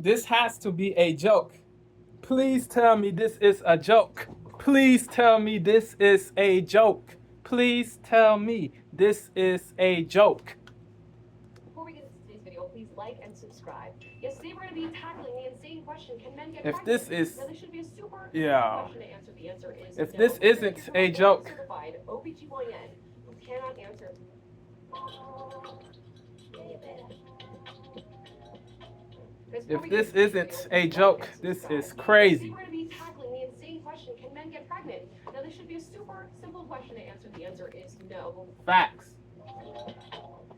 This has to be a joke. Please tell me this is a joke. Please tell me this is a joke. Please tell me this is a joke. Before we get into today's video, please like and subscribe. Yes, today we're going to be tackling the insane question: can men get If pregnant? this is, Now, this should be a super yeah. question to answer. The answer is If no. this isn't a joke, certified OBGYN who cannot answer. If this isn't a joke, this is crazy. We're going to be tackling the insane question: can men get pregnant? Now, this should be a super simple question to answer. The answer is no. Facts.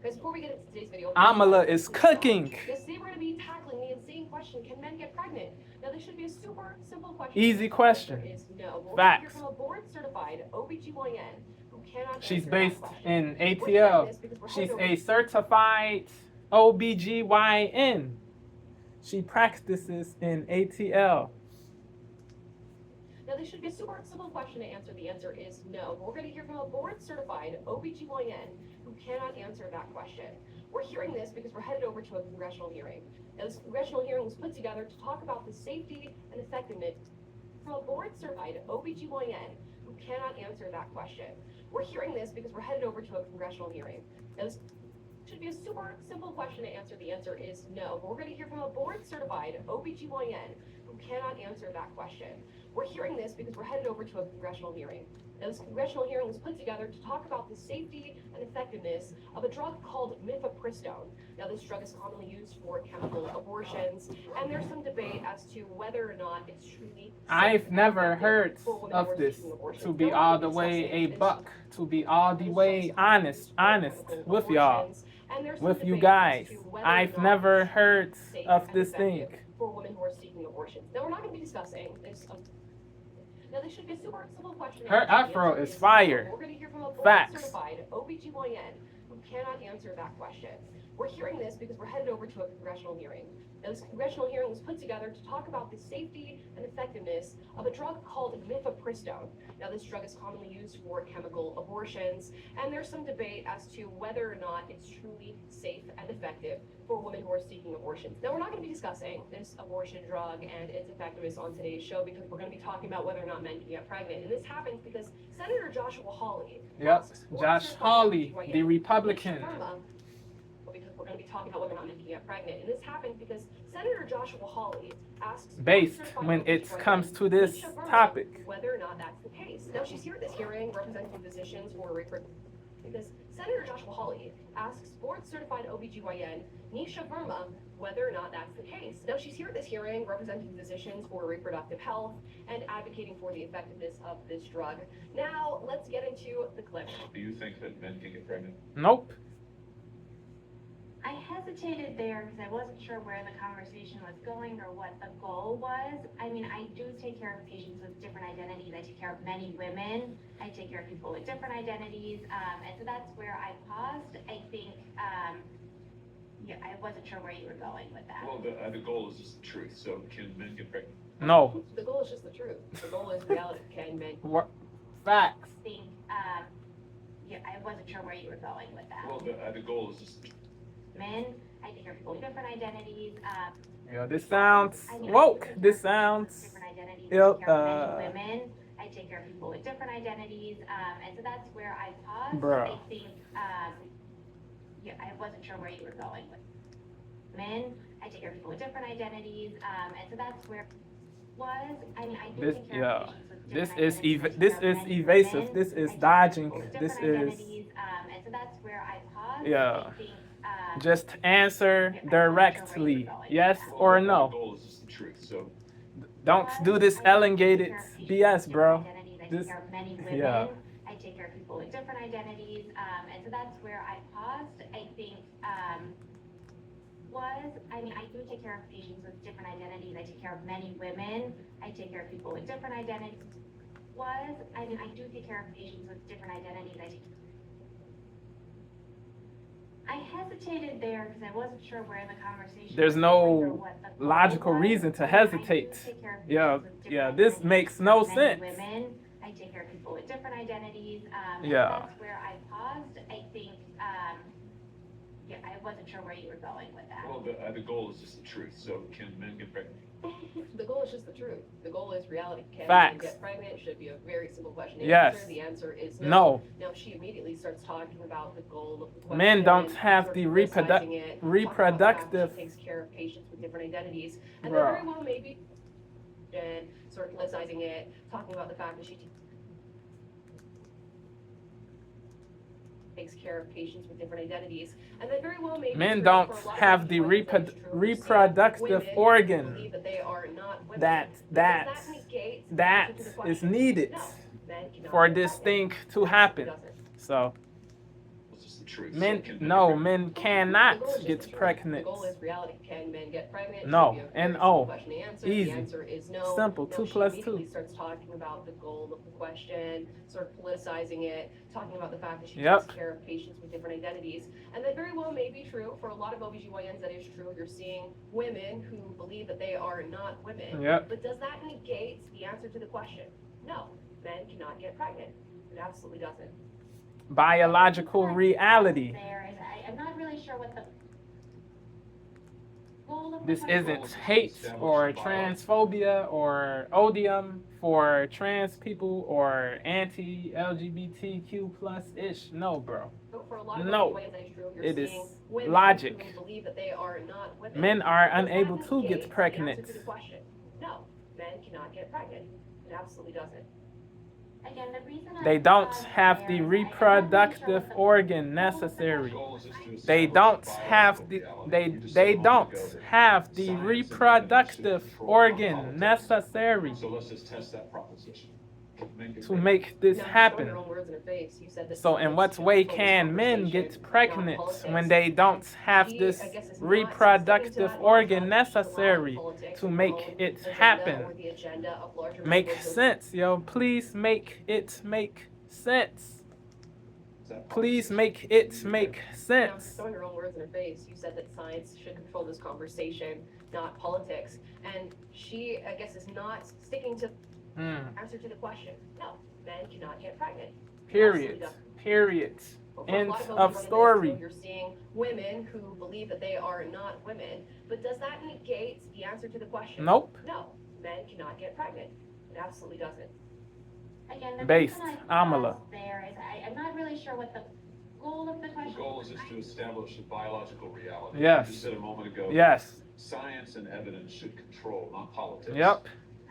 Guys, before we get into today's video, Amala is cooking. Yes, today we're going to be tackling the insane question: can men get pregnant? Now, this should be a super simple question. Easy question. The answer is no. Facts. From a board-certified OBGYN who cannot. She's based in ATL. She's a certified OBGYN. She practices in ATL. Now, this should be a super simple question to answer. The answer is no. We're going to hear from a board-certified OBGYN who cannot answer that question. We're hearing this because we're headed over to a congressional hearing. Now, this congressional hearing was put together to talk about the safety and effectiveness from a board-certified OBGYN who cannot answer that question. We're hearing this because we're headed over to a congressional hearing. Now, this should be a super simple question to answer. The answer is no. But we're going to hear from a board-certified OBGYN who cannot answer that question. We're hearing this because we're headed over to a congressional hearing. Now, this congressional hearing was put together to talk about the safety and effectiveness of a drug called mifepristone. Now, this drug is commonly used for chemical abortions, and there's some debate as to whether or not it's truly safe. I've never heard of this. To be all the way a buck, to be all the way honest with y'all, with you guys. I've never heard of this thing. For women who are seeking abortions. Now, we're not going to be discussing this. Now, this should be a super simple question. Her afro is fire. We're going to hear from a Facts. board-certified OBGYN who cannot answer that question. We're hearing this because we're headed over to a congressional hearing. Now, this congressional hearing was put together to talk about the safety and effectiveness of a drug called mifepristone. Now, this drug is commonly used for chemical abortions, and there's some debate as to whether or not it's truly safe and effective for women who are seeking abortions. Now, we're not going to be discussing this abortion drug and its effectiveness on today's show because we're going to be talking about whether or not men can get pregnant. And this happens because Senator Joshua Hawley. Yep, Josh Hawley, the Republican. Because we're going to be talking about whether or not men can get pregnant. And this happens because Senator Joshua Hawley asks based when it comes to this topic. Whether or not that's the case. Now, she's here at this hearing representing physicians who are because Senator Joshua Hawley asks board-certified OBGYN Nisha Verma whether or not that's the case. Now, she's here at this hearing representing physicians for reproductive health and advocating for the effectiveness of this drug. Now, let's get into the clip. Do you think that men can get pregnant? Nope. I hesitated there because I wasn't sure where the conversation was going or what the goal was. I mean, I do take care of patients with different identities. I take care of many women. I take care of people with different identities. And so that's where I paused. I think, yeah, I wasn't sure where you were going with that. Well, the goal is just the truth. So can men get pregnant? No. The goal is just the truth. The goal is reality. Can men? Facts. I think, yeah, I wasn't sure where you were going with that. Well, the goal is just Men, I take care of people with different identities. Yeah, this sounds woke. This sounds. Different identities. Yep. Women, I take care of people with different identities. And so that's where I paused. Bruh. I think, yeah, I wasn't sure where you were going with men. I take care of people with different identities. And so that's where was. I mean, I do This, take care yeah. of patients with This different is identities. this I take care is of many evasive. women. This is I take care of dodging. people with This different is identities. And so that's where I paused. Yeah. I think, just answer directly, yes or The no. goal is just the truth. So Don't do this elongated BS, bro. I This, take care of many women. yeah. I take care of people with different identities. And so that's where I paused. I think, I mean, I do take care of patients with different identities. I take care of many women. I take care of people with different identities. I mean, I do take care of patients with different identities. I hesitated there because I wasn't sure where the conversation There's was going or no what the goal logical was. reason to I do hesitate. take care of Yeah, patients with yeah, different this identities. makes no Many sense. Women, I take care of people with different identities. And Yeah. that's where I paused. I think, Yeah, I wasn't sure where you were going with that. Well, the goal is just the truth. So can men get pregnant? The goal is just the truth. The goal is reality. Can Facts. men get pregnant? Should be a very simple question to Yes. answer. The answer is No. no. Now she immediately starts talking about the goal of the question. Men don't have sort the of criticizing it, talking about the fact that reproductive. she takes care of patients with different identities, and Bro. then very well maybe and sort of criticizing it, talking about the fact that she takes care of patients with different identities, and then very well maybe Men true don't for a lot of have the women that is true. We're seeing reproductive women who organ believe that they are not women. that But does that that negate the that answer to the is question? needed No. Men cannot for get this pregnant. thing to happen. Doesn't. So It's just the truth. So men, can men no, get pregnant? men cannot The goal is just get the truth. pregnant. The goal is reality. Can men get pregnant? No. Should be a very N-O. simple question to answer. Easy. The answer is no. Simple. Now 2 she plus immediately 2. starts talking about the goal of the question, sort of politicizing it, talking about the fact that she Yep. takes care of patients with different identities. And that very well may be true for a lot of OBGYNs, that is true. You're seeing women who believe that they are not women. Yep. But does that negate the answer to the question? No. Men cannot get pregnant. It absolutely doesn't. Biological reality. There is, I'm not really sure what the goal of the This question isn't hate or transphobia or odium for trans people or anti-LGBTQ plus ish. No, bro. So for a lot of No. OBGYNs, that is true. You're It is seeing women logic. who believe that they are not women. Men are Does that unable to negate get the pregnant. answer to the question? No. Men cannot get pregnant. It absolutely doesn't. Again, the reason They I don't paused have there the is I'm not really sure reproductive what the organ goal of the necessary. The goal is just to They establish don't biological have the reality. they You just said they a moment don't ago that have the science and evidence should reproductive control organ politics. necessary So let's just test that proposition. Can men get to pregnant? make this Now, you're throwing happen. your own words in her face. You said that So in science what should way control this can men conversation, get not pregnant politics. when they don't have She, this I guess, is not sticking to reproductive that organ mantra. She's allowing necessary politics to and her make own it agenda happen? or the agenda of larger Make movements of- sense, yo. Please make it make sense. Is that Please proposition? make it make Now, you're sense. throwing your own words in her face. You said that science should control this conversation, not politics. And she, I guess, is not sticking to Mm. answer to the question. No, men cannot get pregnant. Period. Period. But for a End lot of women in this story. field, You're seeing women who believe that they are not women. But does that negate the answer to the question? Nope. No, men cannot get pregnant. It absolutely doesn't. Again, the Based. reason I Amala. paused there is I'm not really sure what the goal of the The question goal is just to establish a biological reality. Yes. You just said a moment ago. Yes. Science and evidence should control, not politics. Yep.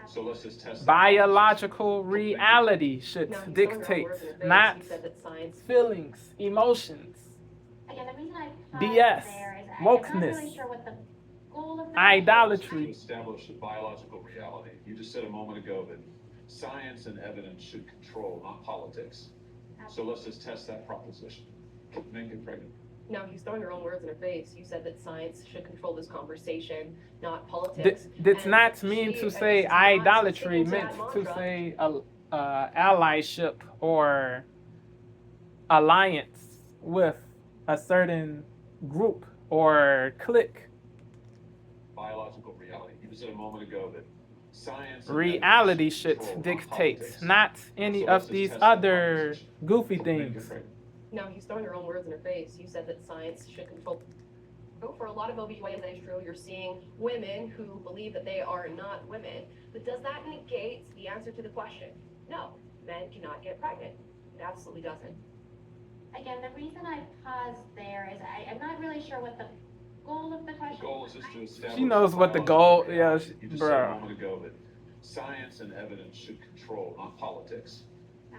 So let's just test that Biological reality should Now, you're throwing your own dictate, words in her face. not You said that science feelings, emotions, Again, the reason I paused BS, there is I'm not wokeness, really sure what the goal of the idolatry. to establish a biological reality. You just said a moment ago that science and evidence should control, not politics. So let's just test that proposition. Can men get pregnant? Now, he's throwing your own words in her face. You said that science should control this conversation, not politics. Did And not mean she, to I say guess, is not idolatry, sticking to meant that to mantra. say allyship or alliance with a certain group or clique. Biological reality. You just said a moment ago that science and Reality evidence should control, not dictate, politics. not any So let's of just these test that other proposition. goofy Can men get things. pregnant? Now, he's throwing your own words in her face. You said that science should control. So for a lot of OBGYNs, that is true. You're seeing women who believe that they are not women. But does that negate the answer to the question? No, men cannot get pregnant. It absolutely doesn't. Again, the reason I paused there is I'm not really sure what the goal of the The question goal is just to establish. She knows what the biological goal- yeah, reality. she- You just said a bruh. moment ago that science and evidence should control, not politics.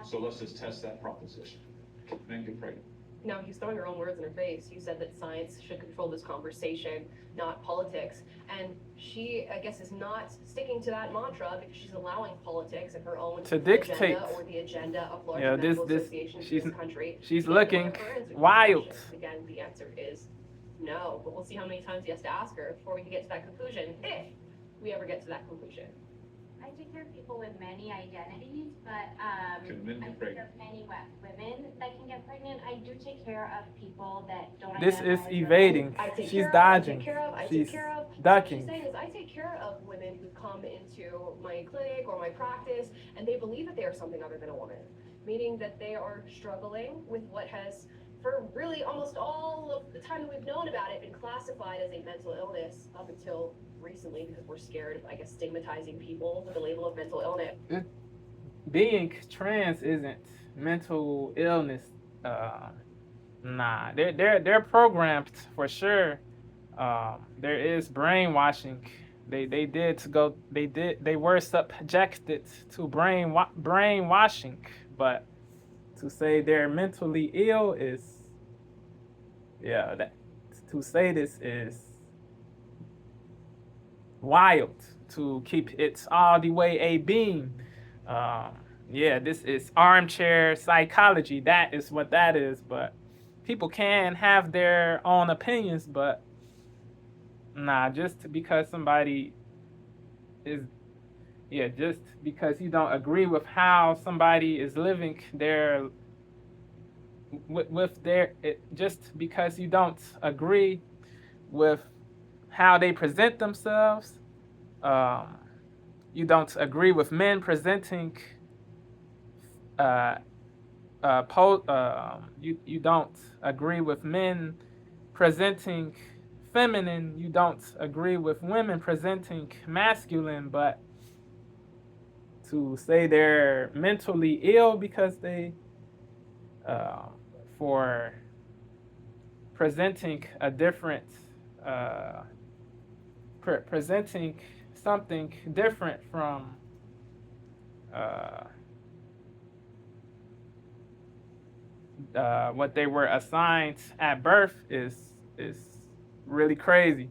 So let's just test that proposition. Can men get pregnant? Now, he's throwing your own words in her face. You said that science should control this conversation, not politics. And she, I guess, is not sticking to that mantra because she's allowing politics and her own To dictate. agenda or the agenda of larger Yeah, medical this associations she's in this country. she's to get looking more answers to these wild. questions. Again, the answer is no, but we'll see how many times he has to ask her before we can get to that conclusion, if we ever get to that conclusion. I take care of people with many identities, but Can men I get take care pregnant? of many women that can get pregnant. I do take care of people that don't This identify is as women. evading. I take She's care dodging. Of, I take care of, I She's take care of. ducking. So what she's saying is, I take care of women who come into my clinic or my practice, and they believe that they are something other than a woman, meaning that they are struggling with what has, for really almost all of the time that we've known about it, been classified as a mental illness up until recently because we're scared of, I guess, stigmatizing people with the label of mental illness. Being trans isn't mental illness. Nah, they're programmed for sure. There is brainwashing. They were subjected to brainwashing, but to say they're mentally ill is, yeah, that to say this is wild. To keep it all the way a beam. Yeah, this is armchair psychology. That is what that is. But people can have their own opinions, but nah, just because somebody is, yeah, just because you don't agree with how somebody is living their, with their, just because you don't agree with how they present themselves, you don't agree with men presenting, you don't agree with men presenting feminine, you don't agree with women presenting masculine, but to say they're mentally ill because they, for presenting a different, presenting something different from what they were assigned at birth is really crazy.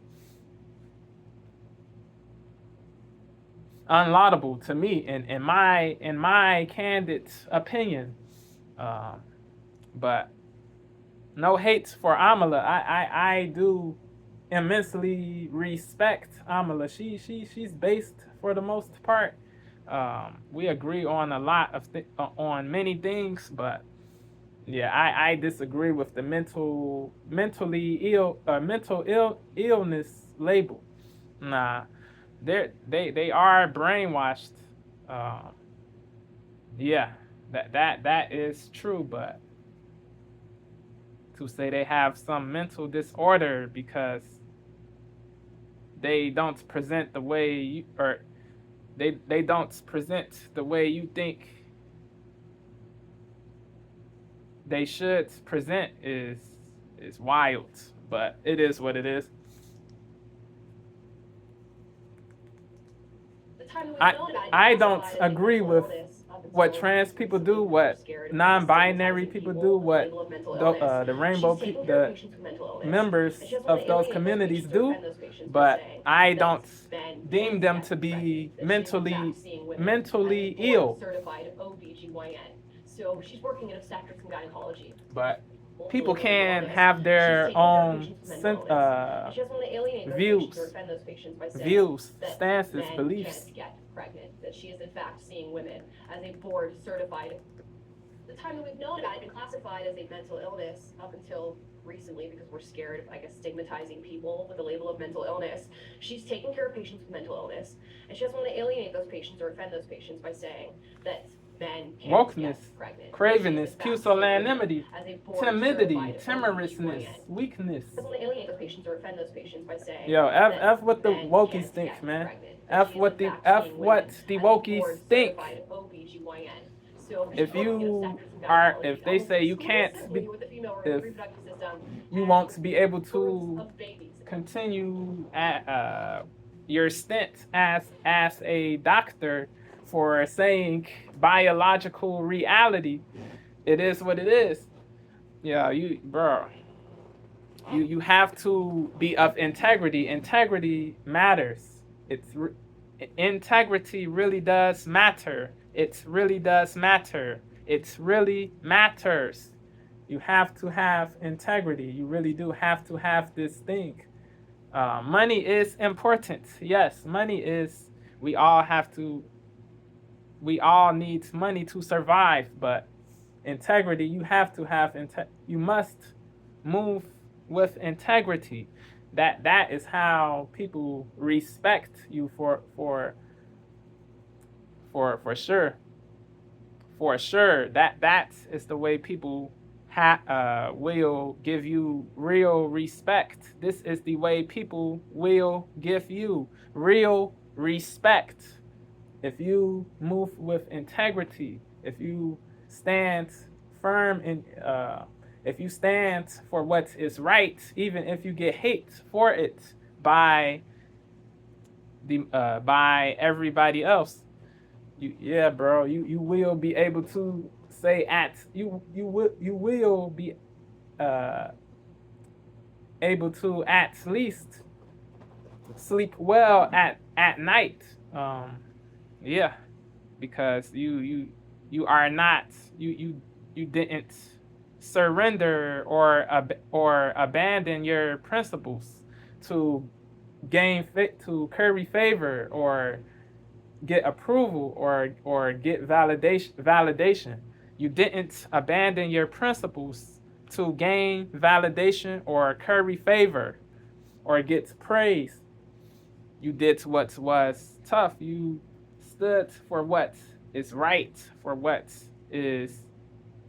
Unlaudable to me, in my candid opinion. But no hate for Amala. I do immensely respect Amala. She's based for the most part. We agree on a lot of on many things, but yeah, I disagree with the mental illness label. Nah, they are brainwashed. Yeah, that is true, but to say they have some mental disorder because they don't present the way you, or they don't present the way you think they should present is wild, but it is what it is. I don't agree with what trans people do, what non-binary people do, what the rainbow the members of those communities do, but I don't deem them to be mentally ill. Certified OBGYN. So she's working in obstetrics and gynecology. But people can have their own views, stances, beliefs. Get pregnant, that she is in fact seeing women as a board certified. The time that we've known about it, been classified as a mental illness up until recently because we're scared of, I guess, stigmatizing people with the label of mental illness. She's taking care of patients with mental illness, and she doesn't want to alienate those patients or offend those patients by saying that men can't wokeness, get pregnant. cravenness, pusillanimity, timidity, timorousness, weakness. Doesn't want to alienate those patients or offend those patients by saying, yo, F what the wokies think, man. F what the wokies think. If you are, if they say you can't be, if you won't be able to continue at your stint as a doctor for saying biological reality, it is what it is. Yeah, you have to be of integrity. Integrity matters. Integrity really does matter. It really does matter. It really matters. You have to have integrity. You really do have to have this thing. Money is important. Yes, money is. We all need money to survive. But integrity, you have to have. You must move with integrity. That is how people respect you for sure. For sure, that is the way people will give you real respect. This is the way people will give you real respect. If you move with integrity, if you stand firm in, if you stand for what is right, even if you get hate for it by by everybody else, yeah, bro, you will be able to say you will be uh, able to at least sleep well at night. Yeah, because you are not you didn't surrender or abandon your principles to to curry favor or get approval or get validation. You didn't abandon your principles to gain validation or curry favor or get praise. You did what was tough. You stood for what is right, for what is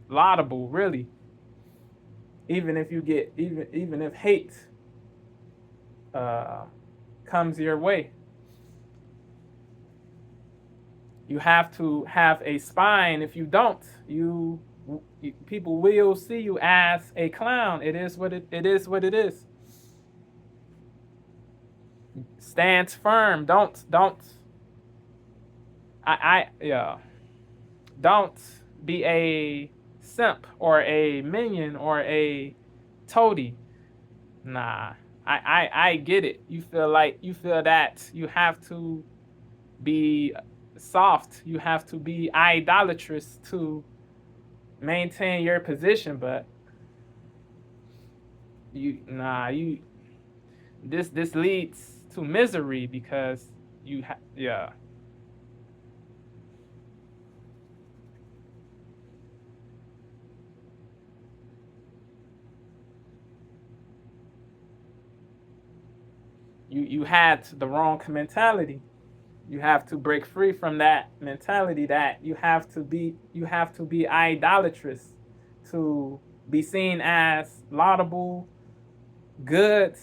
laudable, really. Even if you get even if hate uh, comes your way, you have to have a spine. If you don't, people will see you as a clown. It is what it is. What it is. Stand firm. Don't. Yeah. Don't be a simp or a minion or a toady. Nah. I get it. You feel that you have to be soft. You have to be idolatrous to maintain your position, but this leads to misery because yeah. You had the wrong mentality. You have to break free from that mentality that you have to be idolatrous to be seen as laudable, good,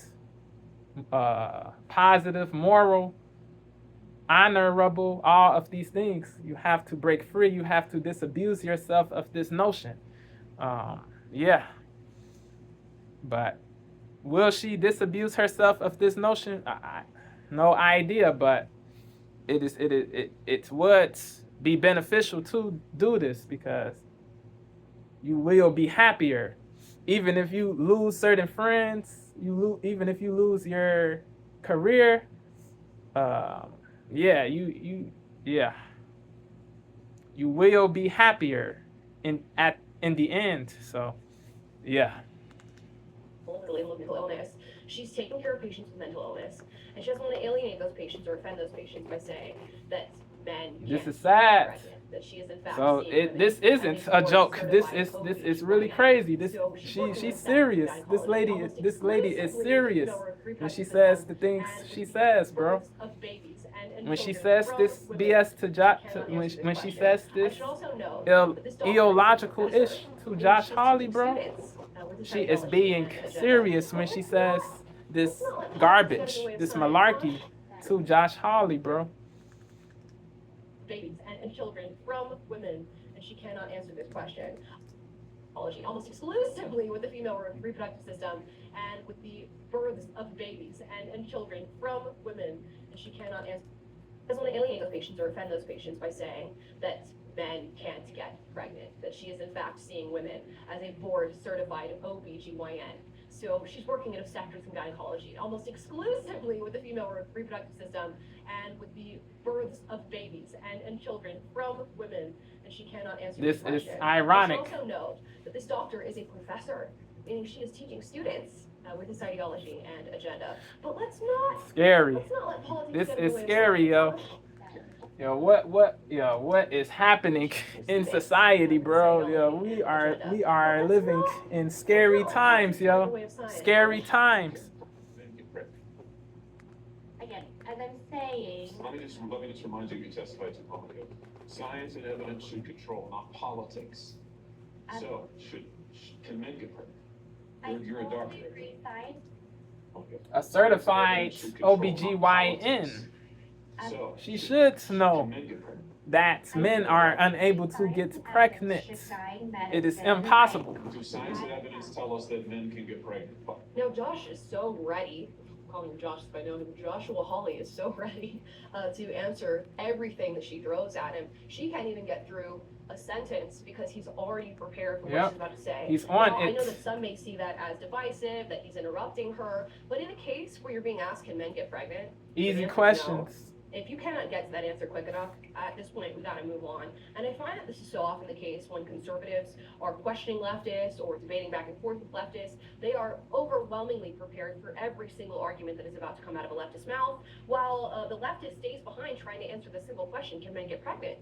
positive, moral, honorable, all of these things. You have to break free. You have to disabuse yourself of this notion. Yeah. But will she disabuse herself of this notion? No idea, but it would be beneficial to do this because you will be happier. Even if you lose certain friends, even if you lose your career, yeah, yeah, you will be happier in the end. So, yeah. Literally mental illness. She's taking care of patients with mental illness, and she doesn't want to alienate those patients or offend those patients by saying that men. This is sad. That she is in fact so this isn't a joke. This is really crazy. She's serious. This lady is serious when she says the things she says, bro. When she says this BS when she says this illogical ish to Josh Hawley, bro, she is being serious when she says this garbage, this malarkey to Josh Hawley, bro. Babies and children from women, and she cannot answer this question. Almost exclusively with the female reproductive system and with the births of babies and children from women, and she cannot answer. Doesn't want to alienate those patients or offend those patients by saying that men can't get pregnant, that she is in fact seeing women as a board-certified OBGYN. So she's working in obstetrics and gynecology, almost exclusively with the female reproductive system and with the births of babies and children from women, and she cannot answer this question. Is ironic. I should also note that this doctor is a professor, meaning she is teaching students with this ideology and agenda. But let's not let politics this is scary, yo. Yo, what is happening in society, bro? Yo, we are living in scary times, yo. Scary times. Again, as I'm saying. Let me just remind you testified to public. Science and evidence should control, not politics. So Can men get pregnant? I You're a totally doctor. agree, side. Okay. A certified Should control, not OBGYN. politics. So, She should can know men get pregnant? that men are unable to get pregnant. It is impossible. Do science and evidence tell us that men can get pregnant? Now, Josh is so ready. I'm calling him Josh if I know him. Joshua Hawley is so ready to answer everything that she throws at him. She can't even get through a sentence because he's already prepared for what she's about to say. He's on now, it. I know that some may see that as divisive, that he's interrupting her, but in a case where you're being asked, can men get pregnant? Easy questions. No. If you cannot get to that answer quick enough, at this point, we gotta move on. And I find that this is so often the case when conservatives are questioning leftists or debating back and forth with leftists. They are overwhelmingly prepared for every single argument that is about to come out of a leftist's mouth, while the leftist stays behind trying to answer the simple question, can men get pregnant?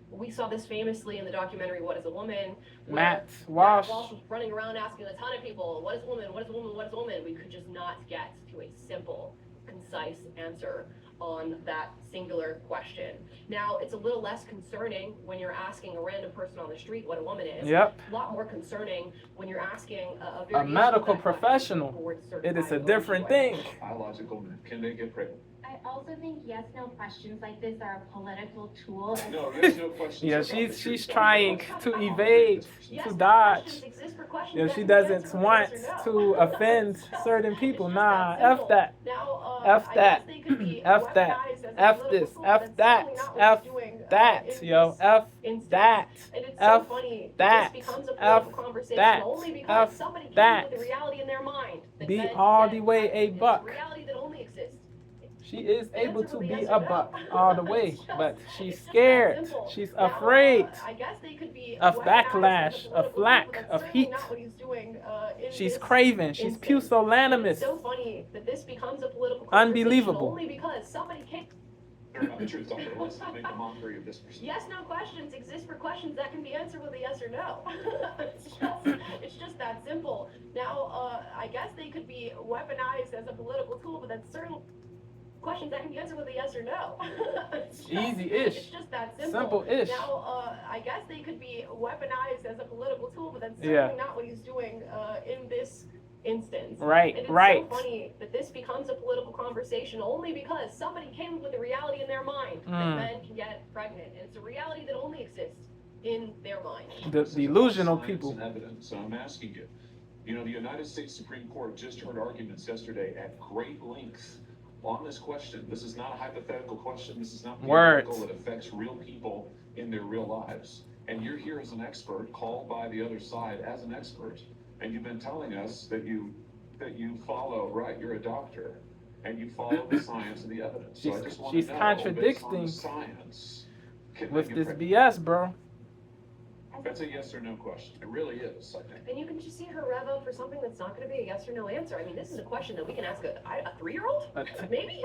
We saw this famously in the documentary, What is a Woman? Matt Walsh was running around asking a ton of people, what is a woman, what is a woman, what is a woman? We could just not get to a simple, concise answer on that singular question. Now, it's a little less concerning when you're asking a random person on the street what a woman is. Yep. A lot more concerning when you're asking a medical professional. It is a different thing. Biological men, can they get pregnant? I also think yes, no questions like this are a political tool. No, yes, no questions. Yeah, she's trying to evade, to dodge. Yeah, she doesn't want to offend certain people. Nah, F that. F that. F that. F this. F that. F that, yo. F that. F that. F that. F that. Be all the way a buck. She is able to be a buck all the way, but she's scared. She's afraid of backlash, of flack, of heat. She's craven. She's pusillanimous. Unbelievable. Only because somebody can't. The truth, doctor. Let's make a mockery of this person. Yes, no questions exist for questions that can be answered with a yes or no. it's just that simple. Now, I guess they could be weaponized as a political tool, but that's certain questions that can be answered with a yes or no. Easy-ish. It's just that simple. Simple-ish. Now, I guess they could be weaponized as a political tool, but that's certainly not what he's doing in this instance. Right, and it's right. so funny that this becomes a political conversation only because somebody came up with a reality in their mind that men can get pregnant. And it's a reality that only exists in their mind. The delusional people. And evidence. So I'm asking you, the United States Supreme Court just heard arguments yesterday at great length on this question. This is not a hypothetical question. This is not theoretical. It affects real people in their real lives. And you're here as an expert, called by the other side as an expert. And you've been telling us that you follow, right, you're a doctor, and you follow the science and the evidence. So I just want to know, contradicting science, with this BS, bro. That's a yes or no question. It really is, I think. And you can just see her rev up for something that's not going to be a yes or no answer. I mean, this is a question that we can ask a 3-year-old? Maybe?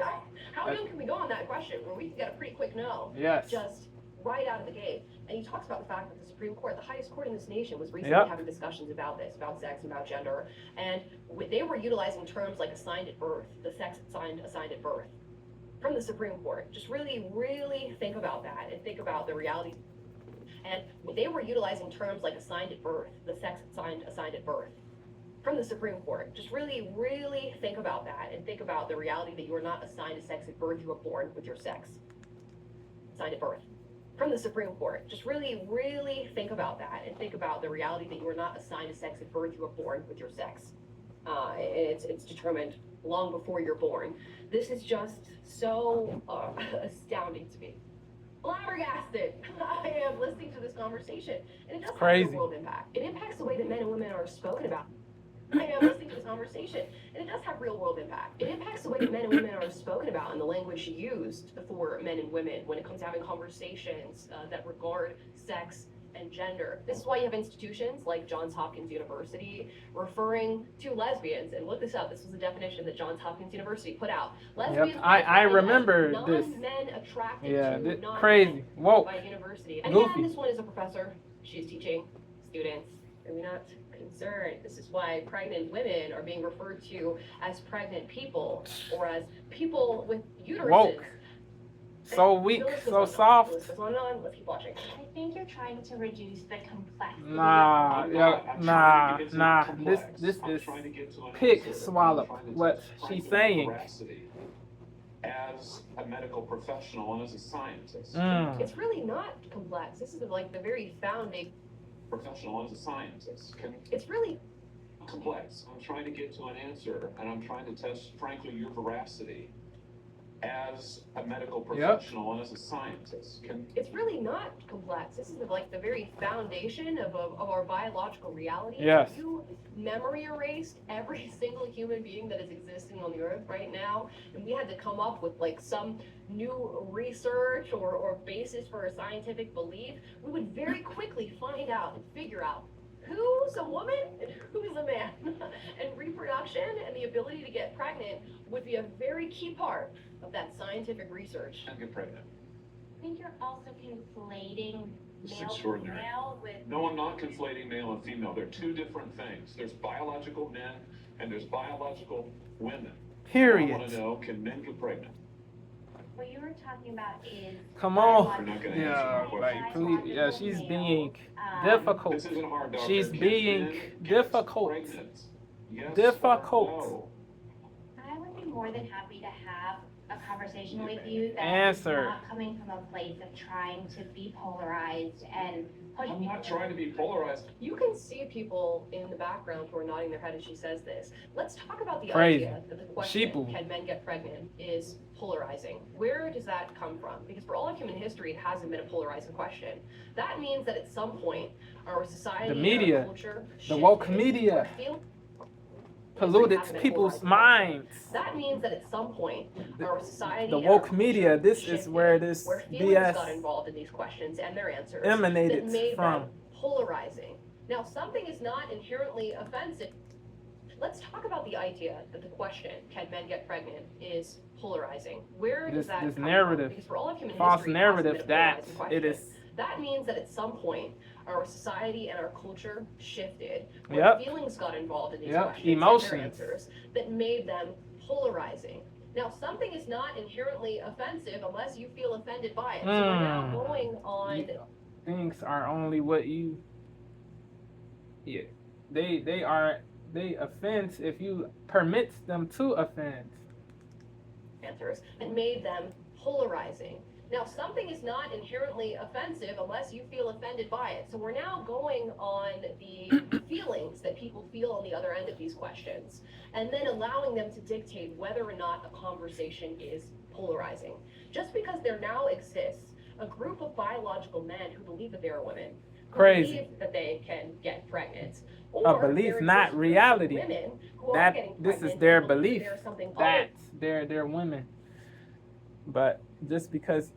How young can we go on that question where we can get a pretty quick no? Yes. Just right out of the gate. And he talks about the fact that the Supreme Court, the highest court in this nation, was recently having discussions about this, about sex and about gender. And they were utilizing terms like assigned at birth, the sex assigned at birth, from the Supreme Court. Just really, really think about that and think about the reality. And they were utilizing terms like assigned at birth, the sex assigned at birth, from the Supreme Court. Just really, really think about that and think about the reality that you are not assigned a sex at birth, you were born with your sex. Assigned at birth. From the Supreme Court. Just really, really think about that and think about the reality that you are not assigned a sex at birth, you were born with your sex. It's determined long before you're born. This is just so astounding to me. Flabbergasted. I am listening to this conversation, and it does have real world impact. It impacts the way that men and women are spoken about. I am listening to this conversation, and it does have real world impact. It impacts the way that men and women are spoken about and the language used for men and women when it comes to having conversations that regard sex and gender. This is why you have institutions like Johns Hopkins University referring to lesbians, and look this up. This was a definition that Johns Hopkins University put out. Lesbians, I remember this. Non-men attracted to non-men crazy. Whoa. by university. And Goofy. again, this one is a professor. She's teaching students. Are we not concerned? This is why pregnant women are being referred to as pregnant people or as people with uteruses. Woke. So weak, so soft. Let's keep watching. I think you're trying to reduce the complexity. Nah, I'm yo, not. I'm trying to get to nah. complex. This I'm is trying to get to an pick answer. swallow. I'm trying to What test she's Franklin's saying. veracity as a medical professional and as a scientist. It's really not complex. This is like the very founding. Professional and as a scientist. It's really Complex. I'm trying to get to an answer, and I'm trying to test, frankly, your veracity as a medical professional and as a scientist. It's really not complex. This is like the very foundation of our biological reality. Yes. If you memory erased every single human being that is existing on the earth right now, and we had to come up with like some new research or basis for a scientific belief, we would very quickly find out and figure out who's a woman and who's a man. And reproduction and the ability to get pregnant would be a very key part of that scientific research. And get pregnant. I think you're also conflating This is male to extraordinary. male with. No, I'm not conflating male and female. They're two different things. There's biological men and there's biological women. Period. I want to know, can men get pregnant? What you were talking about is. Come on. You're not going to Yeah, answer my like question. please. Yeah, she's being This difficult. isn't hard, doctor. She's Can being men get difficult. pregnant? Yes Difficult. or no? I would be more than happy to have a conversation with you that Answer. is not coming from a place of trying to be polarized and push I'm people. not trying to be polarized. You can see people in the background who are nodding their head as she says this. Let's talk about the Crazy. idea that the question, Sheeple. can men get pregnant, is polarizing. Where does that come from? Because for all of human history, it hasn't been a polarizing question. That means that at some point, our society, The media, and our culture, the woke shifted, media where feelings polluted hasn't been a people's polarizing question. minds. That means that at some point, our society, The and our woke media, culture this is shifted, where this where feelings got BS involved in these questions and their answers emanated that made from. them polarizing. Now, something is not inherently offensive. Let's talk about the idea that the question, can men get pregnant, is polarizing. Where does that This come narrative, from? Because for all of human false history, it hasn't narrative been a that polarizing question. it is. That means that at some point, our society and our culture shifted, where Yep. feelings got involved in these Yep. questions Emotions. and their answers that made them polarizing. Now, something is not inherently offensive unless you feel offended by it. So we're now going on. You- Things are only what you. Yeah, they offend if you permit them to offend. Answers that made them polarizing. Now, something is not inherently offensive unless you feel offended by it. So we're now going on the feelings that people feel on the other end of these questions, and then allowing them to dictate whether or not a conversation is polarizing. Just because there now exists a group of biological men who believe that they are women, who Crazy. believe that they can get pregnant, A or belief, there not exist groups of reality. women who are That getting this is pregnant their and believe belief. that there's something That they're women. But just because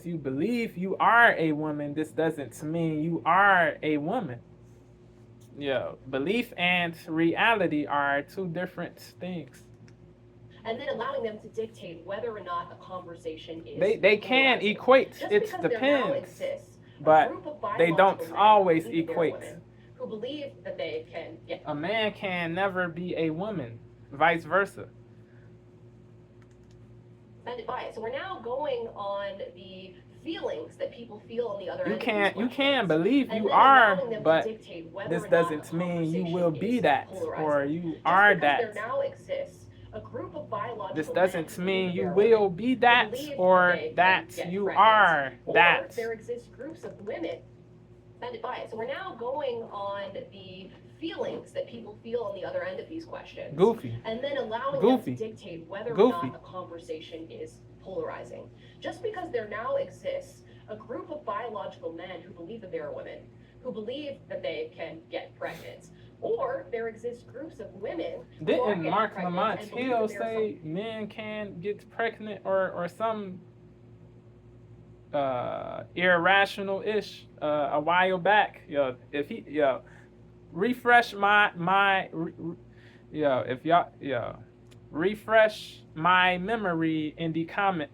you believe you are a woman, this doesn't mean you are a woman. Yeah, belief and reality are two different things. and then allowing them to dictate whether or not a conversation is They can polarizing. equate. Just It because there now depends. exists a But group of they biological don't men always who believe that they're equate. women, who believe that they can get A man can never be a woman, vice versa. offended by it. So we're now going on the feelings that people feel on the other You end can of these believe questions, you and then are, allowing them to but dictate whether this or not doesn't a mean you conversation will be is that polarizing. or you Just are because that. there now exists a group of biological This men doesn't who mean believe you they're will women, be who that believe or they can that get you pregnant, are or that. there exist groups of women offended by it. So we're now going on the feelings that people feel on the other end of these questions, Goofy. and then allowing Goofy. them to dictate whether or Goofy. not a conversation is polarizing. Just because there now exists a group of biological men who believe that they are women, who believe that they can get pregnant, or there exist groups of women who are Didn't getting Mark pregnant Lamont and believe Hill that there's say men can get pregnant or some irrational ish a while back? Yo, if he refresh if y'all refresh my memory in the comments.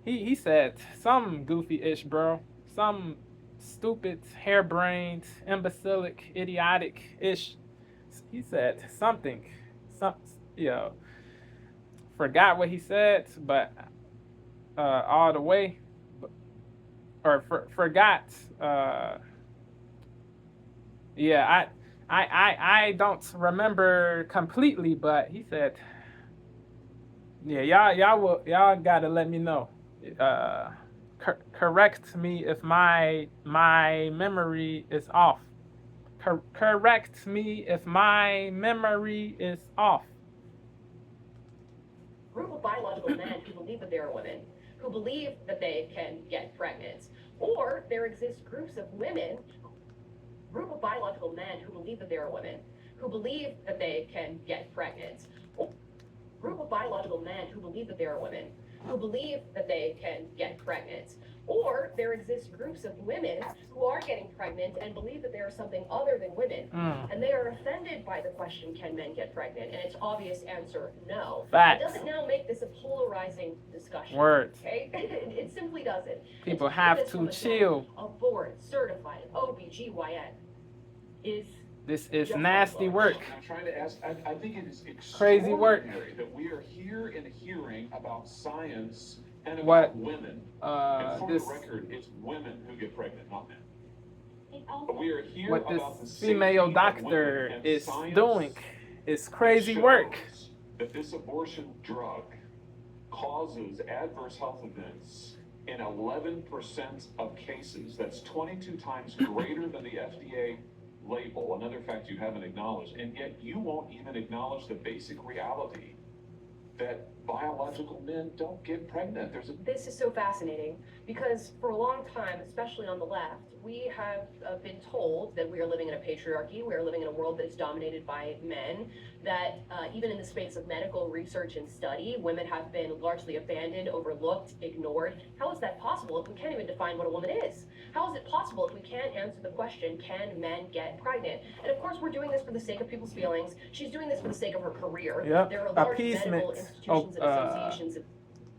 He said some goofy ish, bro. Some stupid, harebrained, imbecilic, idiotic ish. He said something. forgot what he said, but all the way, or forgot. Yeah, I don't remember completely, but he said, yeah, y'all gotta let me know. Correct me if my memory is off. Correct me if my memory is off. Group of biological men who believe that they are women, who believe that they can get pregnant, or there exist groups of women. Group of biological men who believe that they are women, who believe that they can get pregnant. Group of biological men who believe that they are women, who believe that they can get pregnant. Or there exist groups of women who are getting pregnant and believe that they are something other than women. And they are offended by the question, can men get pregnant? And its obvious answer, no. Facts. It doesn't now make this a polarizing discussion. Words. Okay? It simply doesn't. People have to chill. A board certified OBGYN is This is nasty work. I'm trying to ask, I think it is Crazy work. extraordinary that we are here in a hearing about science and about What, women. And for this, the record, it's women who get pregnant, not men. It But also, we are here what about the this safety female of doctor women, and is science doing is crazy work. shows that this abortion drug causes adverse health events in 11% of cases. That's 22 times greater than the FDA label, another fact you haven't acknowledged, and yet you won't even acknowledge the basic reality that biological men don't get pregnant. This is so fascinating because for a long time, especially on the left, we have been told that we are living in a patriarchy, we are living in a world that is dominated by men, that even in the space of medical research and study, women have been largely abandoned, overlooked, ignored. How is that possible if we can't even define what a woman is? How is it possible if we can't answer the question, can men get pregnant? And of course, we're doing this for the sake of people's feelings. She's doing this for the sake of her career. Yep. There are large Appeasement. medical institutions and associations.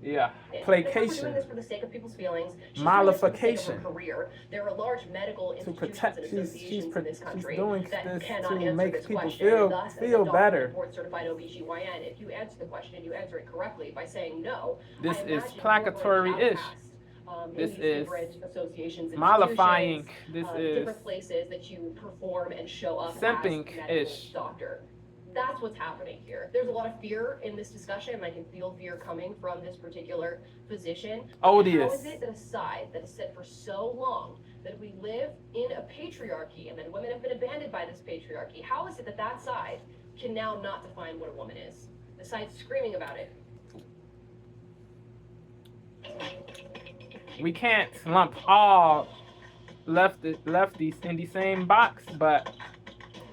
Yeah, We're doing placation, this for the sake of people's feelings. She's mollification. doing this for the sake of her career. There are large medical To institutions protect, and she's associations in this country doing that this cannot to answer make this people question. And feel thus, as a feel doctor, better. board-certified OBGYN, if you answer the question and you answer it correctly by saying no, This I is imagine placatory-ish. This in these is different associations, mollifying. institutions, This is different places that you perform and show up as a simping-ish. medical doctor. That's what's happening here. There's a lot of fear in this discussion, and I can feel fear coming from this particular physician. Odious. How is it that a side that has said for so long that we live in a patriarchy and that women have been abandoned by this patriarchy, how is it that that side can now not define what a woman is? The side screaming about it. We can't lump all lefties in the same box, but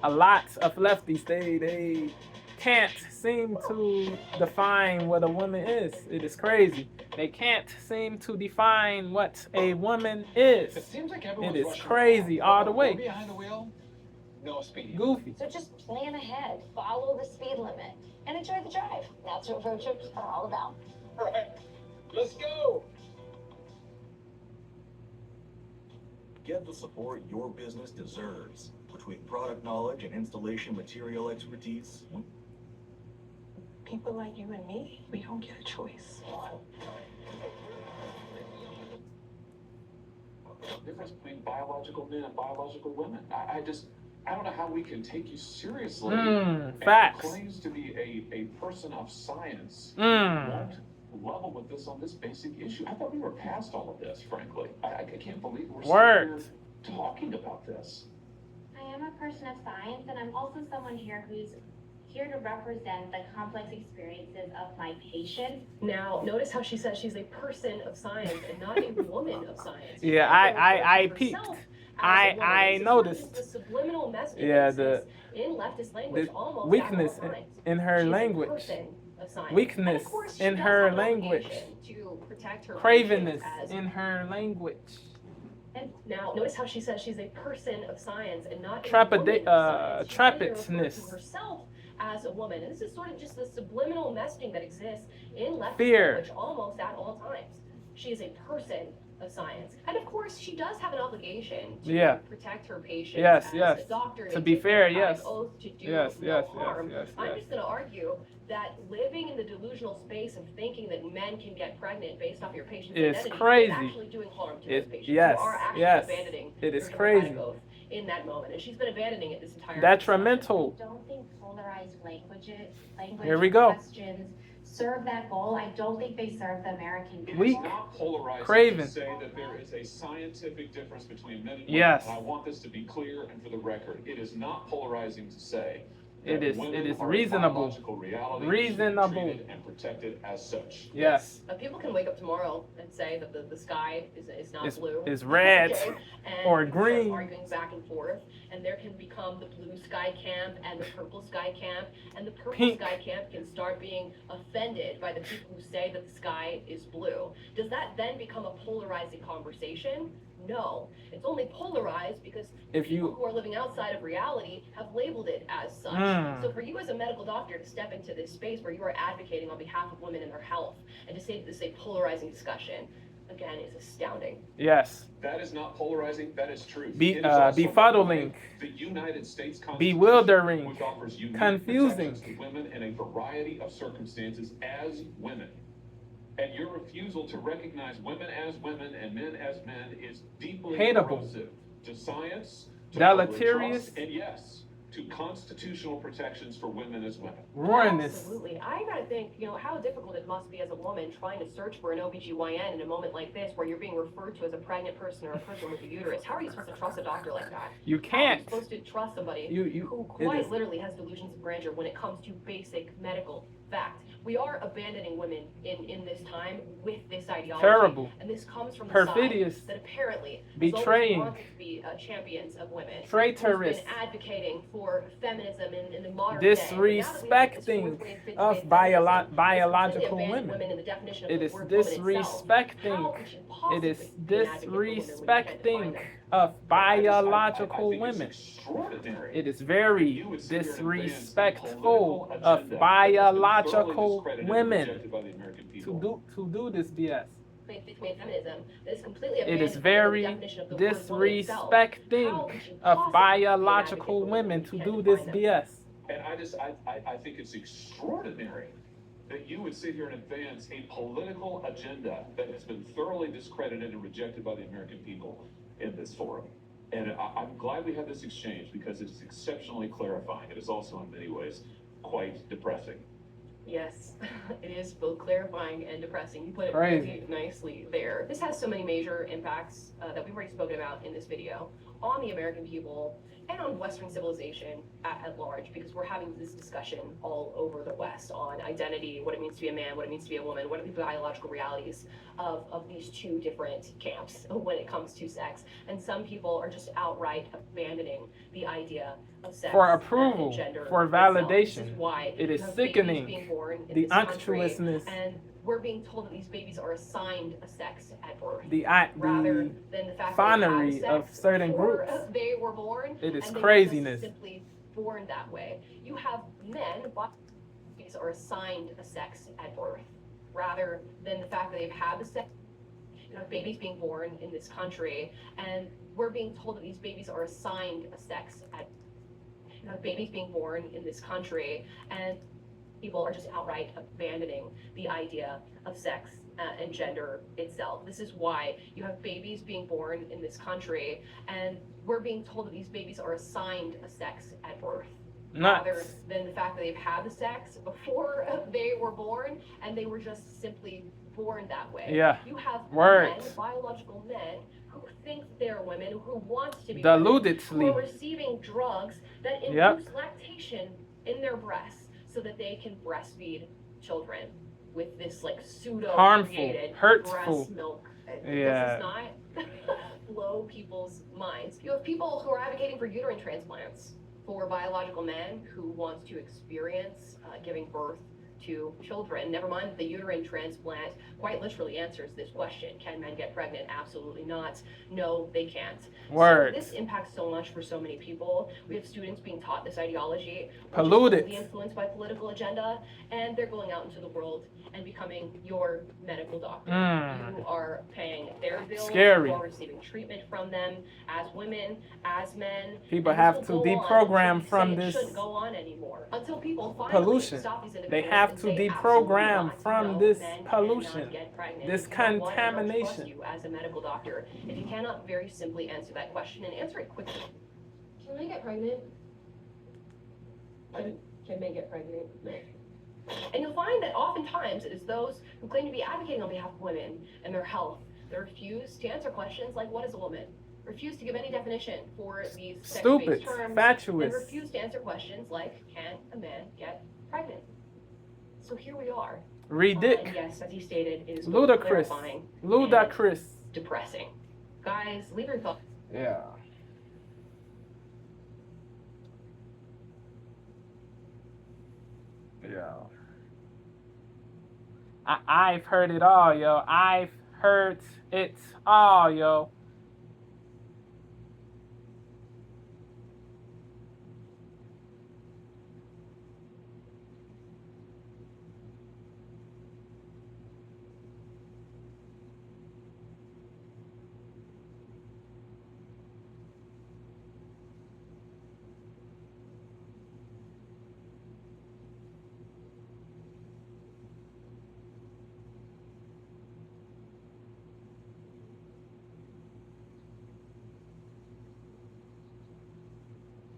a lot of lefties, they can't seem to define what a woman is. It is crazy. They can't seem to define what a woman is. It seems like It everyone's is rushing crazy along. all the way. Behind the wheel, no speed. Goofy. So just plan ahead, follow the speed limit, and enjoy the drive. That's what road trips are all about. All right, let's go. Get the support your business deserves. Between product knowledge and installation material expertise, People like you and me, we don't get a choice. The difference between biological men and biological women. I don't know how we can take you seriously. And Facts. claims to be a person of science won't level with this on this basic issue. I thought we were past all of this, frankly. I can't believe we're still here talking about this. I am a person of science, and I'm also someone here who's here to represent the complex experiences of my patients. Now, notice how she says she's a person of science and not a woman of science. Yeah, I peeped. I noticed. The subliminal message Yeah, in leftist language, the almost weakness at all times. in her She's a language. person of science. Weakness And of course, she in does her have an language. obligation to protect her Cravenness patients as in her language. And now, notice how she says she's a person of science and not a Trepida- woman of science. She's trying to refer trepidness. to herself as a woman. And this is sort of just the subliminal messaging that exists in left Fear. language almost at all times. She is a person of science. And of course, she does have an obligation to protect her patients Yes, as yes. a doctor. To and be take fair, an yes. oath to do Yes, no yes, harm. yes, I'm yes. just going to argue that living in the delusional space of thinking that men can get pregnant based off your patient's It's identity crazy. is actually doing harm to It- those patients. yes, You are actually yes. abandoning It is your crazy. democratic oath in that moment, and she's been abandoning it this entire Detrimental. I don't think polarized language Here we go. questions serve that goal. I don't think they serve the American It people. is Weak. not polarizing Craven. to say that there is a scientific difference between men and women. Yes. And I want this to be clear and for the record. It is not polarizing to say It that is- women it is are a reasonable. biological reality, Reasonable. should be treated and protected as such. Yes. People can wake up tomorrow and say that the sky is not blue. It's red Okay? And or we can start green. arguing back and forth, and there can become the blue sky camp and the purple sky camp, and the purple Pink. sky camp can start being offended by the people who say that the sky is blue. Does that then become a polarizing conversation? No. It's only polarized because If people you- who are living outside of reality have labeled it as such. So for you as a medical doctor to step into this space where you are advocating on behalf of women and their health, and to say that this is a polarizing discussion, again, is astounding. Yes. That is not polarizing, that is truth. Be- It is also, befuddling. the United States Constitution, Bewildering. which offers unique Confusing. protections to women in a variety of circumstances as women. And your refusal to recognize women as women and men as men is deeply Hateable. corrosive to science, to Deleterious. public trust, and yes, to constitutional protections for women as women. Ruinous. Absolutely. I gotta think, how difficult it must be as a woman trying to search for an OBGYN in a moment like this where you're being referred to as a pregnant person or a person with a uterus. How are you supposed to trust a doctor like that? You How are you can't. supposed to trust somebody You- who it quite is- literally has delusions of grandeur when it comes to basic medical fact? We are abandoning women in this time with this ideology. Terrible. And this comes from the Perfidious. side that apparently Betraying. has always wanted to be champions of women. Traitorous. Who's been advocating for feminism in the modern day. Disrespecting of biological women. It is disrespecting. It is disrespecting of biological women. Extraordinary. It is very disrespectful of biological women to do this BS. Between feminism that is completely It is abandoned very the definition of the word woman itself. disrespecting How could you of possibly biological advocate for women who to can't do this define them? BS. And I think it's extraordinary that you would sit here and advance a political agenda that has been thoroughly discredited and rejected by the American people in this forum. And I'm glad we had this exchange because it's exceptionally clarifying. It is also in many ways quite depressing. Yes, it is both clarifying and depressing. You put it Crazy. really nicely there. This has so many major impacts that we've already spoken about in this video on the American people and on Western civilization at large, because we're having this discussion all over the West on identity, what it means to be a man, what it means to be a woman, what are the biological realities of these two different camps when it comes to sex. And some people are just outright abandoning the idea of sex For and approval, gender for itself. This validation. is why It is you have babies sickening. being born in The this country, unctuousness, and we're being told that these babies are assigned a sex at birth. the Rather than the fact that they finery had of sex certain before groups. they were born. It is and they were craziness. just simply born that way. You have men, babies are assigned a sex at birth, rather than the fact that they've had the sex. You have babies being born in this country, and we're being told that these babies are assigned a sex at. You have babies being born in this country, and people are just outright abandoning the idea of sex and gender itself. This is why you have babies being born in this country, and we're being told that these babies are assigned a sex at birth. Rather Nuts. than the fact that they've had the sex before they were born, and they were just simply born that way. Yeah. You have Words. men, biological men, who think they're women, who want to be Deludedly. women, who are receiving drugs that induce lactation in their breasts so that they can breastfeed children with this pseudo Harmful, created hurtful. breast milk. Yeah. This is not blow people's minds. You have people who are advocating for uterine transplants for biological men who want to experience giving birth to children. Never mind that the uterine transplant quite literally answers this question. Can men get pregnant? Absolutely not. No, they can't. Word. So this impacts so much for so many people. We have students being taught this ideology, Polluted. which is influenced by political agenda, and they're going out into the world and becoming your medical doctor. You are paying their bills. Scary. You are receiving treatment from them as women, as men. People have to deprogram from this shouldn't go on anymore until people finally pollution. stop these They individuals have and to say, deprogram absolutely not. from No, this men pollution, cannot get pregnant. this And you know what? I don't trust contamination. you as a medical doctor if you cannot very simply answer that question and answer it quickly. Can men get pregnant? Can men get pregnant? And you'll find that oftentimes it is those who claim to be advocating on behalf of women and their health that refuse to answer questions like, what is a woman? Refuse to give any definition for these Stupid, sex-based terms, fatuous. and refuse to answer questions like, can a man get pregnant? So here we are. Ridiculous. And yes, as he stated, it is both Ludicrous. clarifying Ludicrous. and depressing. Guys, leave your thoughts. Yeah. Yeah. I've heard it all, yo. I've heard it all, yo.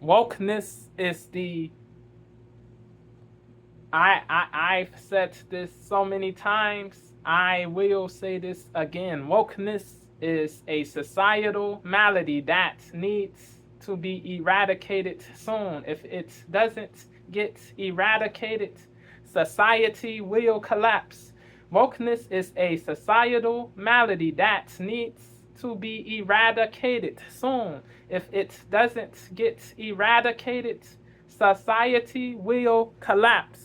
Wokeness is the I've said this so many times. I will say this again. Wokeness is a societal malady that needs to be eradicated soon. If it doesn't get eradicated, society will collapse. Wokeness is a societal malady that needs to be eradicated soon. If it doesn't get eradicated, society will collapse.